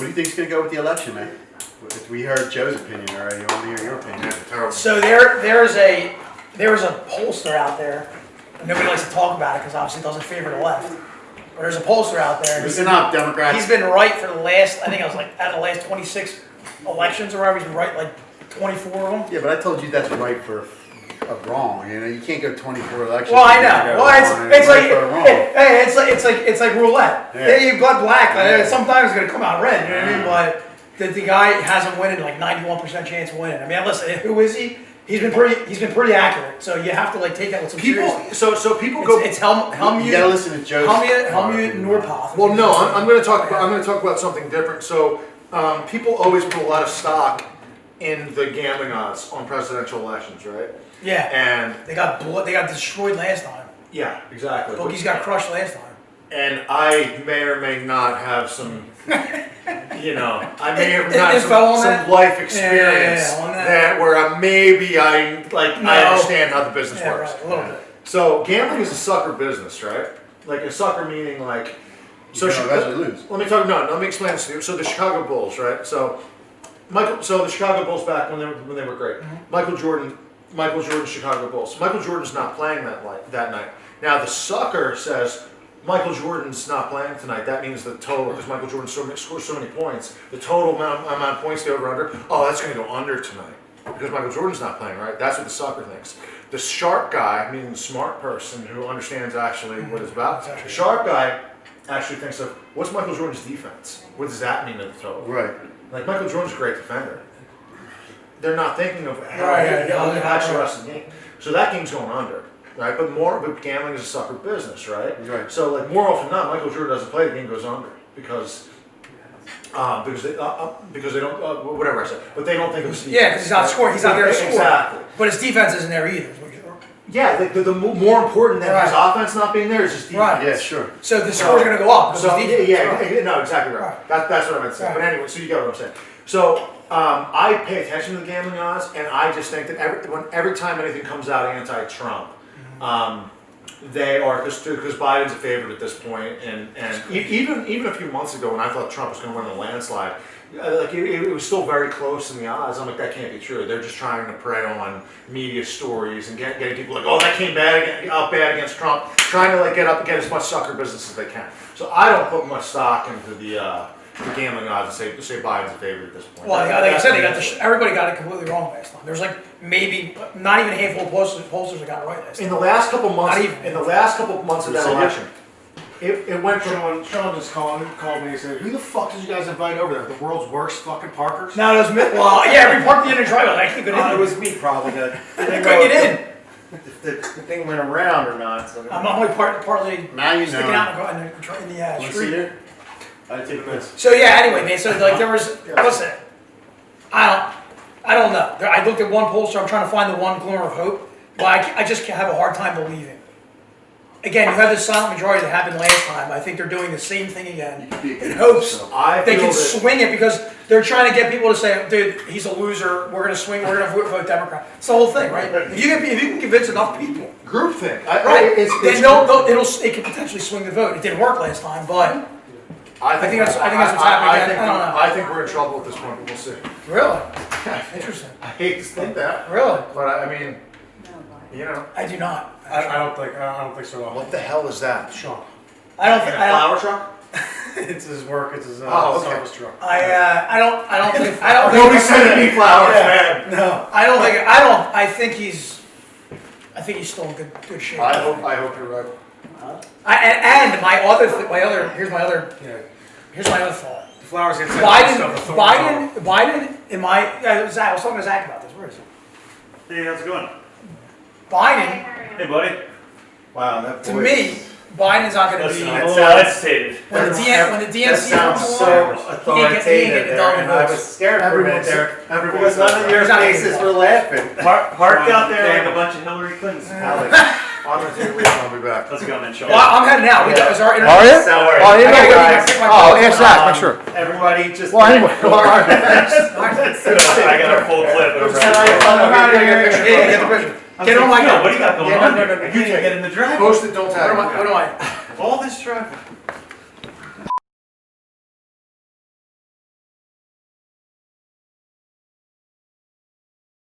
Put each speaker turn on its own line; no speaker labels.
do you think's going to go with the election, man? We heard Joe's opinion already. You want to hear your opinion?
So there is a pollster out there. Nobody likes to talk about it because obviously it doesn't favor the left. But there's a pollster out there.
Listen up, Democrats.
He's been right for the last, I think it was like out of the last 26 elections or whatever. He's been right like 24 of them.
Yeah, but I told you that's right for wrong. You know, you can't go 24 elections.
Well, I know. Well, it's like roulette.
Yeah.
You've got black. Sometimes it's gonna come out red. You know what I mean? But the guy hasn't winning like 91% chance of winning. I mean, listen, who is he? He's been pretty accurate. So you have to like take that with some seriousness.
So people go.
It's Helmut.
You gotta listen to Joe's.
Helmut Norpoth.
Well, no, I'm going to talk about something different. So people always put a lot of stock in the gambling odds on presidential elections, right?
Yeah.
And
they got destroyed last time.
Yeah, exactly.
Bookies got crushed last time.
And I may or may not have some, I may or may not have some life experience that where I understand how the business works.
Right, a little bit.
So gambling is a sucker business, right? Like a sucker meaning like. So
lose.
Let me explain this to you. So the Chicago Bulls, right? So the Chicago Bulls back when they were great.
Mm-hmm.
Michael Jordan's Chicago Bulls. Michael Jordan's not playing that night. Now the sucker says Michael Jordan's not playing tonight. That means the total, because Michael Jordan scores so many points, the total amount of points the over/under. Oh, that's going to go under tonight because Michael Jordan's not playing, right? That's what the sucker thinks. The sharp guy, meaning the smart person who understands actually what it's about, the sharp guy actually thinks of what's Michael Jordan's defense? What does that mean to the total?
Right.
Like Michael Jordan's a great defender. They're not thinking of how
Right.
actually rest the game. So that game's going under, right? But gambling is a sucker business, right?
Right.
So like more often than not, Michael Jordan doesn't play, the game goes under because they don't whatever I said, but they don't think of his defense.
Yeah, because he's not scoring. He's not there to score.
Exactly.
But his defense isn't there either.
Yeah, the more important than his offense not being there is his defense.
Right.
Yeah, sure.
So the score's going to go up.
So no, exactly right. That's what I meant to say.
Right.
But anyway, so you get what I'm saying. So I pay attention to the gambling odds, and I just think that every time anything comes out anti-Trump, they are because Biden's a favorite at this point, and even a few months ago when I thought Trump was going to win the landslide. It was still very close in the odds. I'm like, that can't be true. They're just trying to prey on media stories and getting people like, oh, that came out bad against Trump, trying to get as much sucker business as they can. So I don't put much stock into the gambling odds and say Biden's a favorite at this point.
Well, like I said, everybody got it completely wrong last time. There's like maybe not even a handful of pollsters that got it right last time.
In the last couple months of that election. It went from
Sean just called me and said, "Who the fuck did you guys invite over there? The world's worst fucking parkers?"
No, it was me. Well, yeah, we parked the inner driveway. I couldn't get in.
It was me probably. That
I couldn't get in.
If the thing went around or not. So
I'm only partly
Now you
sticking
know.
out in the street.
I take a miss.
So yeah, anyway, man. So like there was. Listen, I don't know. I looked at one pollster. I'm trying to find the one glimmer of hope, but I just have a hard time believing. Again, you have this silent majority that happened last time. I think they're doing the same thing again in hopes they can swing it because they're trying to get people to say, dude, he's a loser. We're going to swing. We're going to vote Democrat. It's the whole thing, right? If you can convince enough people.
Groupthink.
Then it could potentially swing the vote. It didn't work last time, but I think that's what's happening. I don't know.
I think we're in trouble at this point, but we'll see.
Really? Interesting.
I hate to think that.
Really?
But I mean,
I do not.
I don't think so.
What the hell is that?
Sean.
I don't think.
Flower truck?
It's his work. It's his
okay.
service truck.
I don't think.
Nobody sending me flowers, man.
No. I think he's still in good shape.
I hope you're right.
And here's my other thought.
The flowers get sent
Biden. I was talking to Zach about this. Where is he?
Hey, how's it going?
Biden.
Hey, buddy.
Wow, that
To me, Biden's not going to
Listen,
be.
I'm a little agitated.
When the DNC
that sounds
comes
so
along,
authoritative there, and I was scared for a minute there because none of your
He's not
faces were laughing.
Parked out there like a bunch of Hillary Clintons.
Alex, I'm going to take a leave and I'll be back.
Let's go, man. Show
Well, I'm heading out. Is our interview?
Are you?
So,
Oh, you
I gotta go
guys,
pick my
Oh,
phone.
ask Zach, make sure.
everybody just.
Well, anyway.
I got a full clip.
I'm out of here.
Yeah, get the picture. Get on my
What do you got going on?
You
You can't get in the driveway.
Post it, don't tag me.
What am I?
All this traffic.